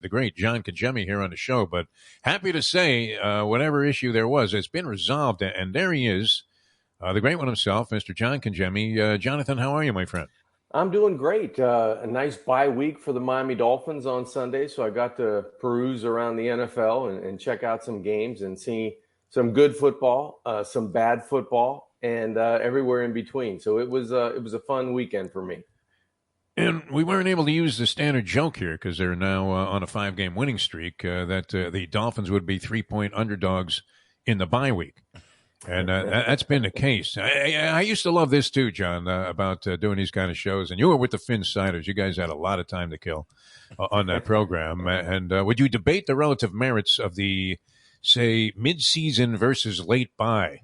the great John Congemi here on the show. But happy to say, whatever issue there was, it's been resolved. And there he is, the great one himself, Mr. John Congemi. Jonathan, how are you, my friend? I'm doing great. A nice bye week for the Miami Dolphins on Sunday, so I got to peruse around the NFL and check out some games and see some good football, some bad football, and everywhere in between. So it was a fun weekend for me. And we weren't able to use the standard joke here because they're now on a 5-game winning streak that the Dolphins would be 3-point underdogs in the bye week. And that's been the case. I used to love this too, John, about doing these kind of shows. And you were with the Finsiders. You guys had a lot of time to kill on that program. And would you debate the relative merits of the, say, mid-season versus late bye?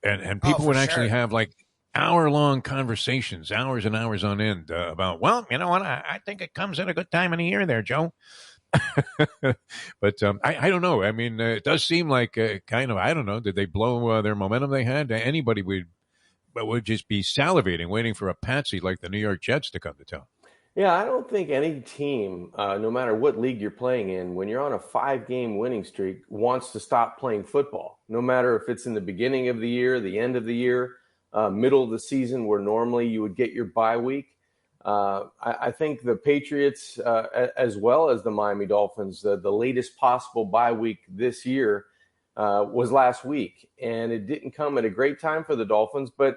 And people would actually have like hour-long conversations, hours and hours on end about, well, you know what, I think it comes at a good time of the year there, Joe. But I don't know. I mean, it does seem like kind of, I don't know, did they blow their momentum they had? Anybody would just be salivating, waiting for a patsy like the New York Jets to come to town. Yeah, I don't think any team, no matter what league you're playing in, when you're on a 5-game winning streak, wants to stop playing football. No matter if it's in the beginning of the year, the end of the year, middle of the season, where normally you would get your bye week. I think the Patriots, as well as the Miami Dolphins, the latest possible bye week this year was last week. And it didn't come at a great time for the Dolphins, but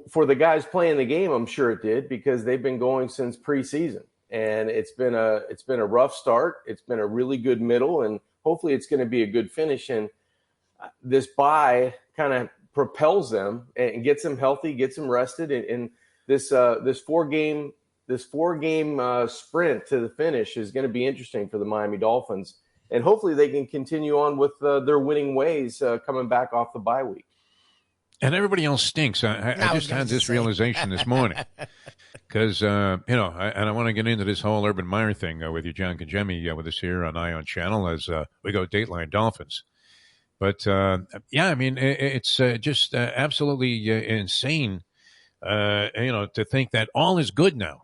for the guys playing the game, I'm sure it did, because they've been going since preseason. And it's been a rough start. It's been a really good middle, and hopefully it's going to be a good finish. And this bye kind of propels them and gets them healthy, gets them rested, and this 4-game sprint to the finish is going to be interesting for the Miami Dolphins, and hopefully they can continue on with their winning ways coming back off the bye week. And everybody else stinks. I just had this realization this morning because I want to get into this whole Urban Meyer thing with you, John Congemi, with us here on Ion Channel as we go Dateline Dolphins. But I mean, it's just absolutely insane. To think that all is good now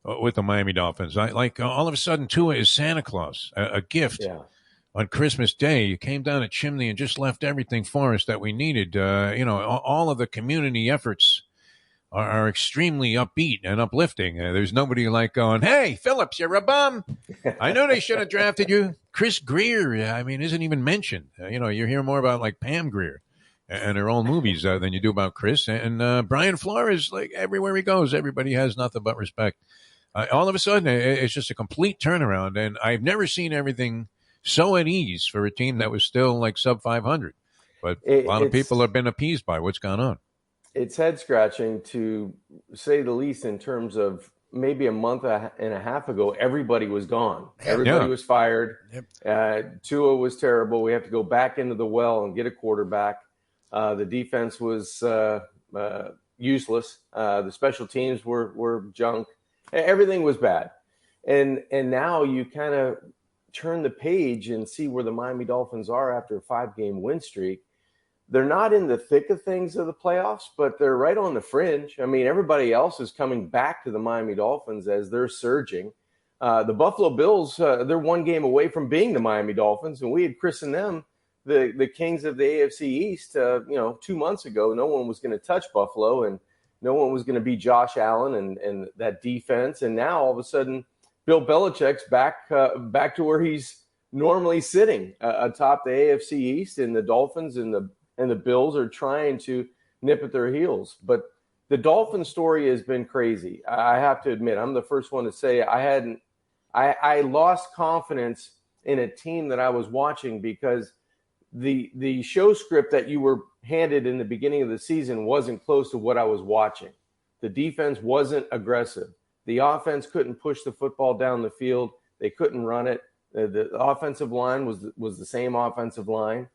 with the Miami Dolphins. Like all of a sudden, Tua is Santa Claus, a gift on Christmas Day. You came down a chimney and just left everything for us that we needed. All of the community efforts are extremely upbeat and uplifting. There's nobody like going, hey, Phillips, you're a bum. I know they should have drafted you. Chris Greer, I mean, isn't even mentioned. You hear more about like Pam Greer and her old movies than you do about Chris. And Brian Flores, like everywhere he goes, everybody has nothing but respect. All of a sudden, it's just a complete turnaround. And I've never seen everything so at ease for a team that was still like sub 500. But a lot of people have been appeased by what's gone on. It's head-scratching, to say the least, in terms of maybe a month and a half ago, everybody was gone. Everybody was fired. Yep. Tua was terrible. We have to go back into the well and get a quarterback. The defense was useless. The special teams were junk. Everything was bad. And now you kind of turn the page and see where the Miami Dolphins are after a 5-game win streak. They're not in the thick of things of the playoffs, but they're right on the fringe. I mean, everybody else is coming back to the Miami Dolphins as they're surging. The Buffalo Bills, they're 1 game away from being the Miami Dolphins, and we had christened them the kings of the AFC East, 2 months ago. No one was going to touch Buffalo, and no one was going to beat Josh Allen and that defense. And now all of a sudden, Bill Belichick's back to where he's normally sitting atop the AFC East, and the Dolphins and the Bills are trying to nip at their heels. But the Dolphin story has been crazy. I have to admit, I'm the first one to say I lost confidence in a team that I was watching, because the show script that you were handed in the beginning of the season wasn't close to what I was watching. The defense wasn't aggressive. The offense couldn't push the football down the field. They couldn't run it. The offensive line was the same offensive line,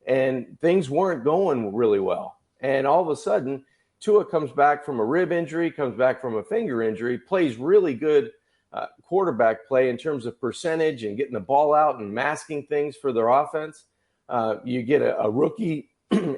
and things weren't going really well. And all of a sudden, Tua comes back from a rib injury, comes back from a finger injury, plays really good quarterback play in terms of percentage and getting the ball out and masking things for their offense. You get a rookie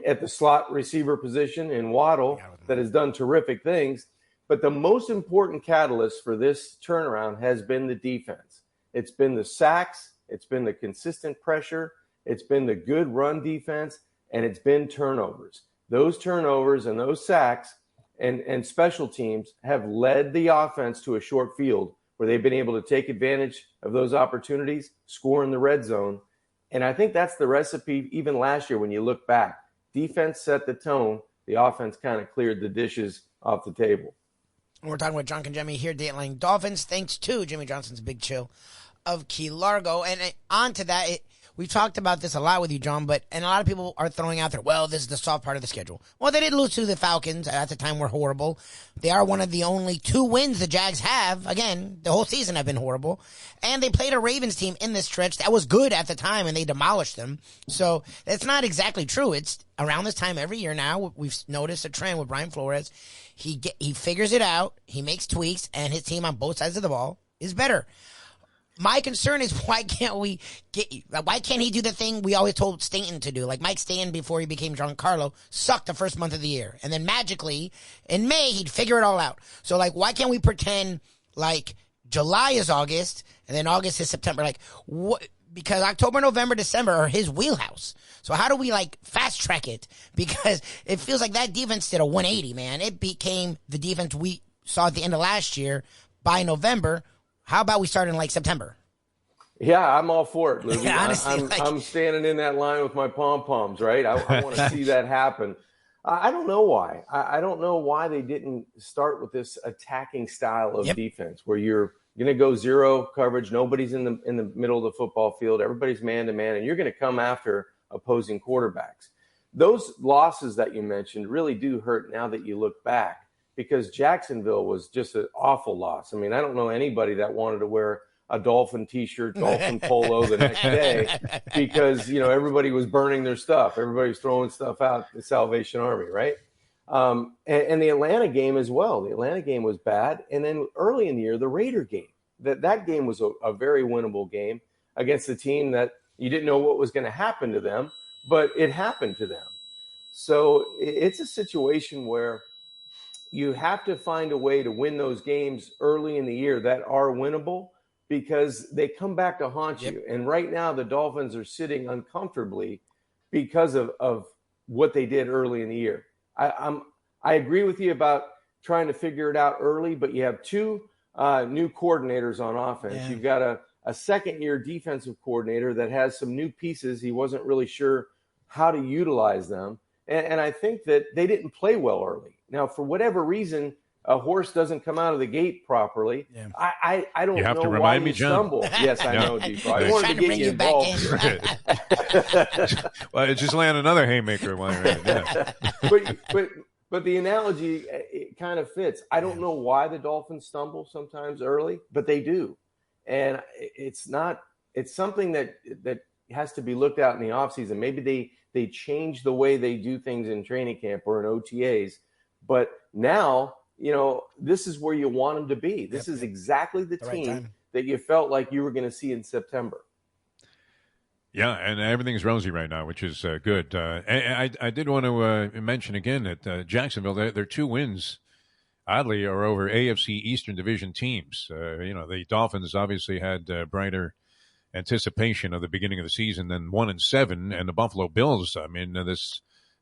at the slot receiver position in Waddle that has done terrific things. But the most important catalyst for this turnaround has been the defense. It's been the sacks. It's been the consistent pressure. It's been the good run defense, and it's been turnovers. Those turnovers and those sacks and special teams have led the offense to a short field where they've been able to take advantage of those opportunities, score in the red zone. And I think that's the recipe even last year when you look back. Defense set the tone. The offense kind of cleared the dishes off the table. We're talking with John Congemi here, Dateline Dolphins, thanks to Jimmy Johnson's Big Chill of Key Largo. And on to that, we've talked about this a lot with you, John, and a lot of people are throwing out there, well, this is the soft part of the schedule. Well, they did lose to the Falcons. At the time, were horrible. They are one of the only 2 wins the Jags have. Again, the whole season have been horrible. And they played a Ravens team in this stretch that was good at the time, and they demolished them. So that's not exactly true. It's around this time every year now. We've noticed a trend with Brian Flores. He figures it out. He makes tweaks, and his team on both sides of the ball is better. My concern is why can't he do the thing we always told Stanton to do? Like Mike Stanton, before he became Giancarlo, sucked the first month of the year. And then magically, in May, he'd figure it all out. So, like, why can't we pretend like July is August and then August is September? Like, what? Because October, November, December are his wheelhouse. So how do we, like, fast track it? Because it feels like that defense did a 180, man. It became the defense we saw at the end of last year by November. How about we start in, like, September? Yeah, I'm all for it, Lubie. Honestly, I'm standing in that line with my pom-poms, right? I want to see that happen. I don't know why. I don't know why they didn't start with this attacking style of defense where you're going to go zero coverage. Nobody's in the middle of the football field. Everybody's man-to-man, and you're going to come after opposing quarterbacks. Those losses that you mentioned really do hurt now that you look back, because Jacksonville was just an awful loss. I mean, I don't know anybody that wanted to wear a Dolphin T-shirt, Dolphin polo the next day because, everybody was burning their stuff. Everybody was throwing stuff out, the Salvation Army, right? And the Atlanta game as well. The Atlanta game was bad. And then early in the year, the Raider game. That game was a very winnable game against a team that you didn't know what was going to happen to them, but it happened to them. So it's a situation where you have to find a way to win those games early in the year that are winnable, because they come back to haunt you. And right now the Dolphins are sitting uncomfortably because of what they did early in the year. I agree with you about trying to figure it out early, but you have 2 new coordinators on offense. Yeah. You've got a second-year defensive coordinator that has some new pieces. He wasn't really sure how to utilize them. And I think that they didn't play well early. Now, for whatever reason, a horse doesn't come out of the gate properly. Yeah. I don't know to why remind me, you John. stumble. Yes, I know, Defo. I wanted to get you involved. Well, just land another haymaker while you're at it. But the analogy, it kind of fits. I don't know why the Dolphins stumble sometimes early, but they do. And it's something that has to be looked at in the offseason. Maybe they change the way they do things in training camp or in OTAs. But now, this is where you want them to be. This is exactly the team right that you felt like you were going to see in September. Yeah, and everything's rosy right now, which is good. And I did want to mention again that Jacksonville, their 2 wins, oddly, are over AFC Eastern Division teams. The Dolphins obviously had brighter anticipation of the beginning of the season than 1-7, and the Buffalo Bills. I mean, this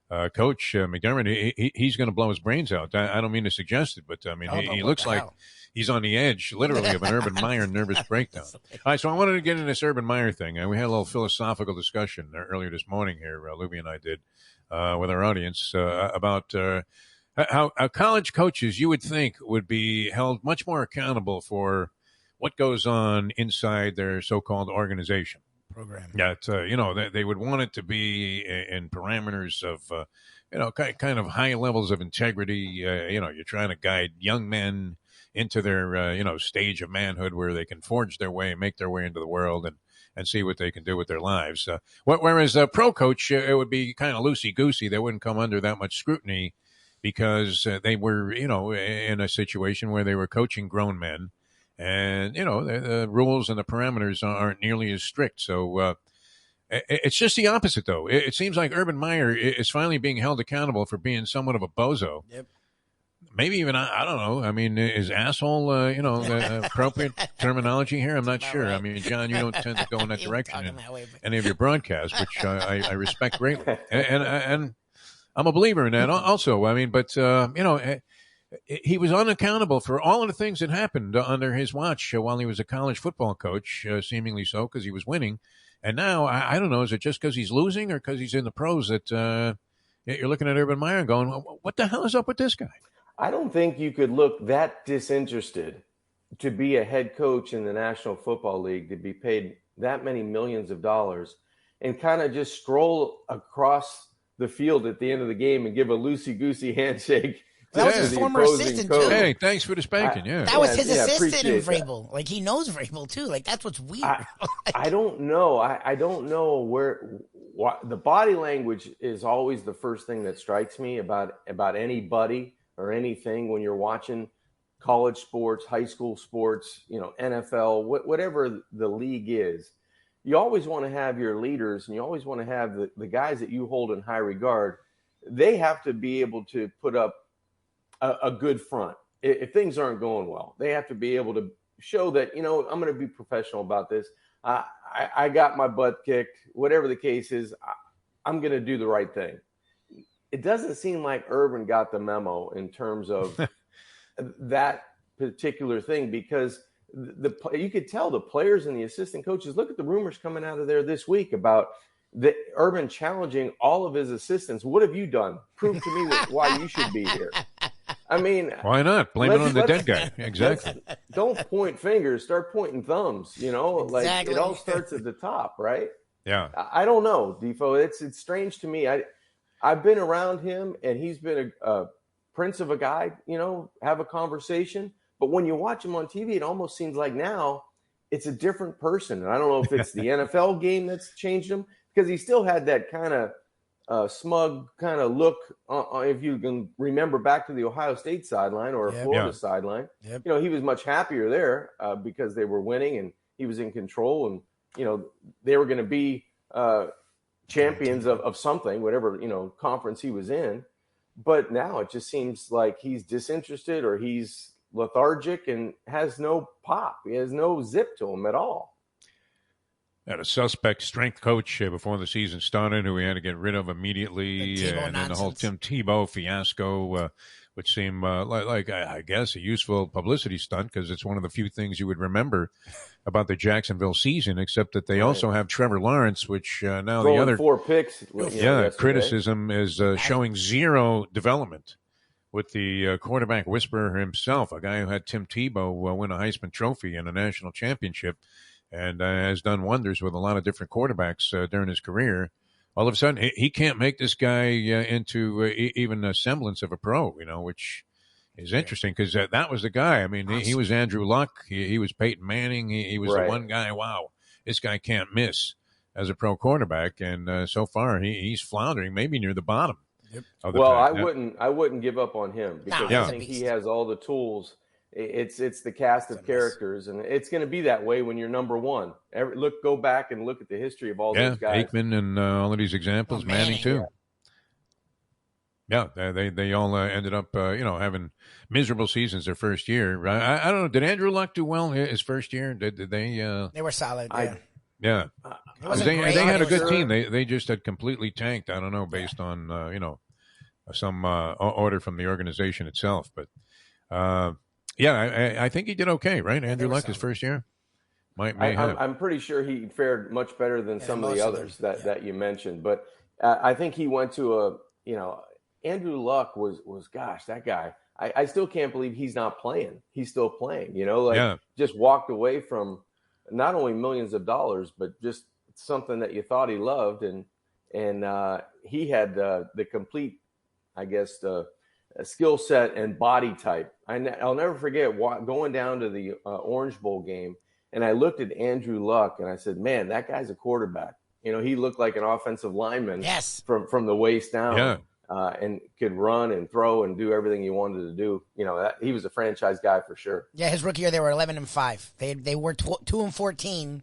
coach McDermott, he's going to blow his brains out. I don't mean to suggest it, but I mean, he looks like he's on the edge, literally, of an Urban Meyer nervous breakdown. All right, so I wanted to get into this Urban Meyer thing. We had a little philosophical discussion earlier this morning here. Lubie and I did with our audience about how college coaches, you would think, would be held much more accountable for what goes on inside their so-called organization. Program. Yeah, they would want it to be in parameters of, kind of high levels of integrity. You're trying to guide young men into their, stage of manhood where they can forge their way, make their way into the world and see what they can do with their lives. Whereas a pro coach, it would be kind of loosey-goosey. They wouldn't come under that much scrutiny because they were, in a situation where they were coaching grown men. And, the rules and the parameters aren't nearly as strict. So it's just the opposite, though. It seems like Urban Meyer is finally being held accountable for being somewhat of a bozo. Yep. maybe even, I don't know. I mean, is asshole, appropriate terminology here? I'm not sure. Right. I mean, John, you don't tend to go in that direction in any of your broadcasts, which I respect greatly. And I'm a believer in that also. I mean, but, he was unaccountable for all of the things that happened under his watch while he was a college football coach, seemingly so, because he was winning. And now, I don't know, is it just because he's losing or because he's in the pros that you're looking at Urban Meyer and going, what the hell is up with this guy? I don't think you could look that disinterested to be a head coach in the National Football League, to be paid that many millions of dollars, and kind of just stroll across the field at the end of the game and give a loosey-goosey handshake. That was his former assistant, too. Hey, thanks for the spanking, That was his assistant in Vrabel. Like, he knows Vrabel, too. Like, that's what's weird. I don't know. I don't know the body language is always the first thing that strikes me about anybody or anything when you're watching college sports, high school sports, NFL, whatever the league is. You always want to have your leaders, and you always want to have the guys that you hold in high regard. They have to be able to put up a good front. If things aren't going well, they have to be able to show that, I'm going to be professional about this. I got my butt kicked, whatever the case is, I'm going to do the right thing. It doesn't seem like Urban got the memo in terms of that particular thing, because you could tell the players and the assistant coaches, look at the rumors coming out of there this week about the Urban challenging all of his assistants. What have you done? Prove to me why you should be here. I mean, why not? Blame it on the dead guy. Exactly. Don't point fingers, start pointing thumbs. Exactly. Like it all starts at the top, right? Yeah. I don't know, Defo. It's strange to me. I've been around him, and he's been a prince of a guy. Have a conversation. But when you watch him on TV, it almost seems like now it's a different person. And I don't know if it's the NFL game that's changed him, because he still had that kind of smug kind of look, if you can remember back to the Ohio State sideline or Florida sideline. Yep. He was much happier there because they were winning and he was in control, and they were going to be champions of something, whatever conference he was in. But now it just seems like he's disinterested, or he's lethargic and has no pop. He has no zip to him at all. Had a suspect strength coach before the season started who we had to get rid of immediately. And then the whole Tim Tebow fiasco, which seemed like, I guess, a useful publicity stunt, because it's one of the few things you would remember about the Jacksonville season, except that they also have Trevor Lawrence, which now throwing the other 4 picks. Criticism is showing zero development with the quarterback whisperer himself, a guy who had Tim Tebow win a Heisman Trophy and a national championship, and has done wonders with a lot of different quarterbacks during his career. All of a sudden, he can't make this guy into even a semblance of a pro, which is interesting, because that was the guy. I mean, he was Andrew Luck. He was Peyton Manning. He was the one guy, wow, this guy can't miss as a pro quarterback. And so far, he's floundering, maybe near the bottom. Yep. Well, I wouldn't give up on him, because I think he has all the tools. It's the cast of characters, and it's going to be that way when you're number one. Go back and look at the history of all those guys. Aikman and all of these examples, Manning too. Yeah, they all ended up having miserable seasons their first year. I don't know. Did Andrew Luck do well his first year? Did they? They were solid. Yeah. They had a good team. They just had completely tanked. I don't know, based on some order from the organization itself, but. I think he did okay, right? Andrew Luck, his first year? I'm pretty sure he fared much better than some of the others that you mentioned. But I think he went to Andrew Luck was gosh, that guy. I still can't believe he's not playing. He's still playing, just walked away from not only millions of dollars, but just something that you thought he loved. And he had the complete, I guess, skill set and body type. I'll never forget going down to the Orange Bowl game, and I looked at Andrew Luck and I said, man, that guy's a quarterback. He looked like an offensive lineman from the waist down, and could run and throw and do everything he wanted to do. He was a franchise guy for sure. Yeah, his rookie year they were 11-5. They were 2-14,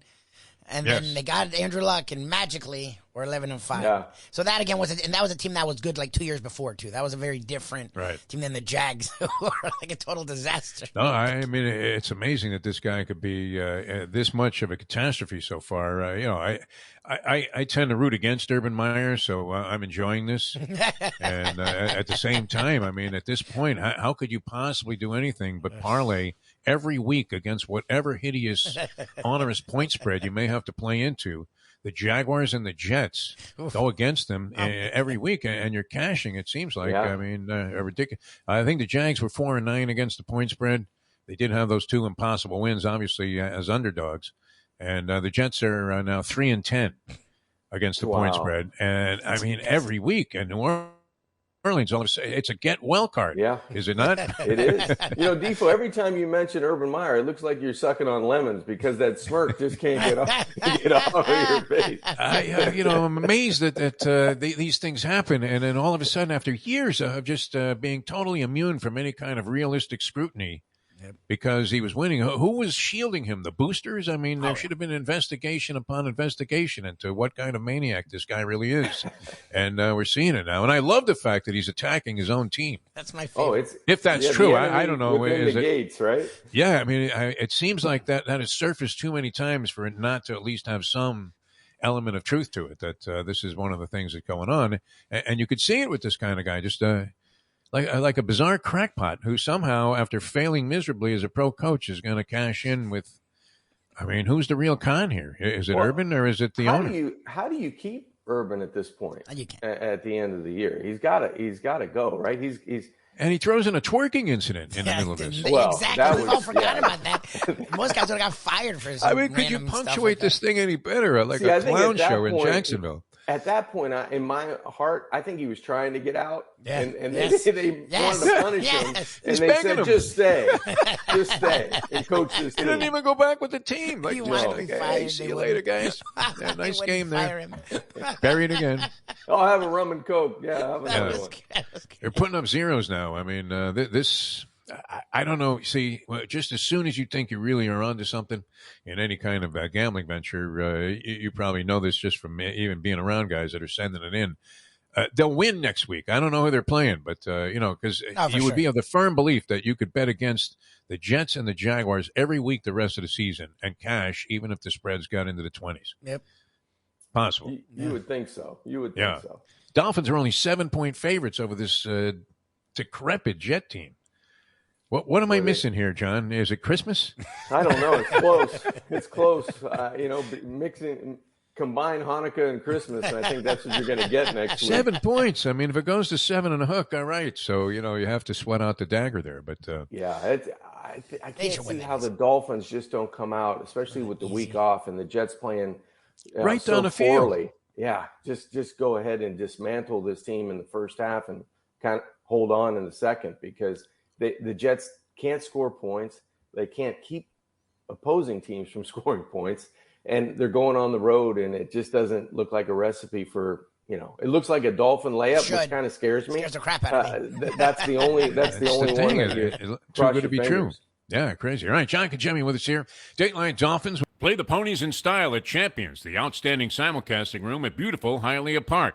And then they got Andrew Luck, and magically we're 11-5. Yeah. So that again was a team that was good like 2 years before too. That was a very different team than the Jags, who were like a total disaster. No, I mean it's amazing that this guy could be this much of a catastrophe so far. I tend to root against Urban Meyer, so I'm enjoying this. And at the same time, I mean, at this point, how could you possibly do anything but parlay every week against whatever hideous, onerous point spread you may have to play into? The Jaguars and the Jets go against them every week, and you're cashing. It seems like I mean, ridiculous. I think the Jags were 4-9 against the point spread. They did have those 2 impossible wins, obviously as underdogs, and the Jets are now 3-10 against the point spread. And I mean, every week, and New Orleans, all of a sudden, it's a get well card. Yeah. Is it not? It is. Defo, every time you mention Urban Meyer, it looks like you're sucking on lemons because that smirk just can't get off of your face. I'm amazed that these things happen. And then all of a sudden, after years of just being totally immune from any kind of realistic scrutiny, because he was winning. Who was shielding him? The boosters? I mean, there should have been investigation upon investigation into what kind of maniac this guy really is. And we're seeing it now. And I love the fact that he's attacking his own team. That's my favorite. If that's true, I don't know. Is the gates, right? Yeah, I mean, it seems like that has surfaced too many times for it not to at least have some element of truth to it, that this is one of the things that's going on. And you could see it with this kind of guy, just like a bizarre crackpot who somehow, after failing miserably as a pro coach, is going to cash in with. I mean, who's the real con here? Is it Urban or is it the owner? How do you keep Urban at this point? You can't. At the end of the year, he's got to go, right? And he throws in a twerking incident in the middle of this. Well, exactly. We all forgot about that. Most guys would have got fired for some could you punctuate this thing any better? A clown show in Jacksonville. At that point, in my heart, I think he was trying to get out, and they wanted to punish him, and they said, "Just stay, and coach this team." He didn't even go back with the team. Like, hey, see you later, guys. Yeah, nice game there. Buried again. I'll have a rum and coke. Yeah, I'll have another one. They're putting up zeros now. I mean, this. I don't know. See, just as soon as you think you really are onto something in any kind of gambling venture, you probably know this just from even being around guys that are sending it in. They'll win next week. I don't know who they're playing, but because you would be of the firm belief that you could bet against the Jets and the Jaguars every week the rest of the season and cash, even if the spreads got into the 20s. Yep, possible. You would think so. You would think so. Dolphins are only 7-point favorites over this decrepit Jet team. What am I missing here, John? Is it Christmas? I don't know. It's close. It's close. Combine Hanukkah and Christmas, I think that's what you're going to get next week. 7 points. I mean, if it goes to 7 and a hook, all right. So, you have to sweat out the dagger there. But I can't see how the Dolphins just don't come out, especially with the week off and the Jets playing right so down the poorly. field. Yeah, just go ahead and dismantle this team in the first half and kind of hold on in the second, because the Jets can't score points. They can't keep opposing teams from scoring points, and they're going on the road, and it just doesn't look like a recipe for, it looks like a Dolphin layup, which kind of scares me. Scares the crap out of me. That's the only one that too good to be true. Yeah, crazy. All right, John Congemi with us here. Dateline Dolphins. Play the ponies in style at Champions, the outstanding simulcasting room at beautiful Hialeah Park.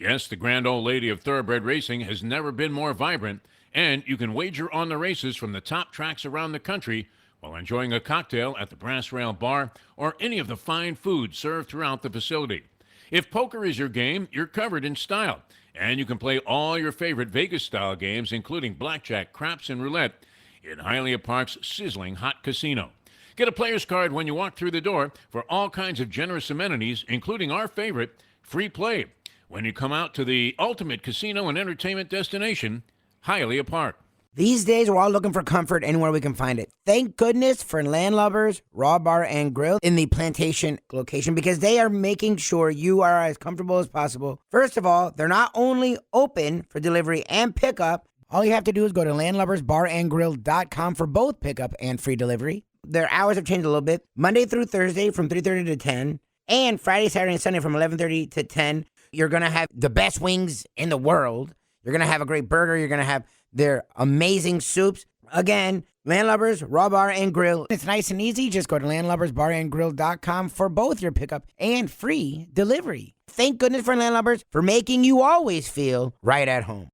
Yes, the grand old lady of thoroughbred racing has never been more vibrant, and you can wager on the races from the top tracks around the country while enjoying a cocktail at the Brass Rail Bar or any of the fine food served throughout the facility. If poker is your game, you're covered in style, and you can play all your favorite Vegas-style games, including blackjack, craps, and roulette, in Hialeah Park's sizzling hot casino. Get a player's card when you walk through the door for all kinds of generous amenities, including our favorite, free play, when you come out to the ultimate casino and entertainment destination, Hialeah Park. These days, we're all looking for comfort anywhere we can find it. Thank goodness for Landlubbers Raw Bar and Grill in the Plantation location, because they are making sure you are as comfortable as possible. First of all, they're not only open for delivery and pickup. All you have to do is go to landlubbersbarandgrill.com for both pickup and free delivery. Their hours have changed a little bit. Monday through Thursday from 3:30 to 10, and Friday, Saturday, and Sunday from 11:30 to 10. You're going to have the best wings in the world. You're going to have a great burger. You're going to have their amazing soups. Again, Landlubbers Raw Bar and Grill. It's nice and easy. Just go to landlubbersbarandgrill.com for both your pickup and free delivery. Thank goodness for Landlubbers for making you always feel right at home.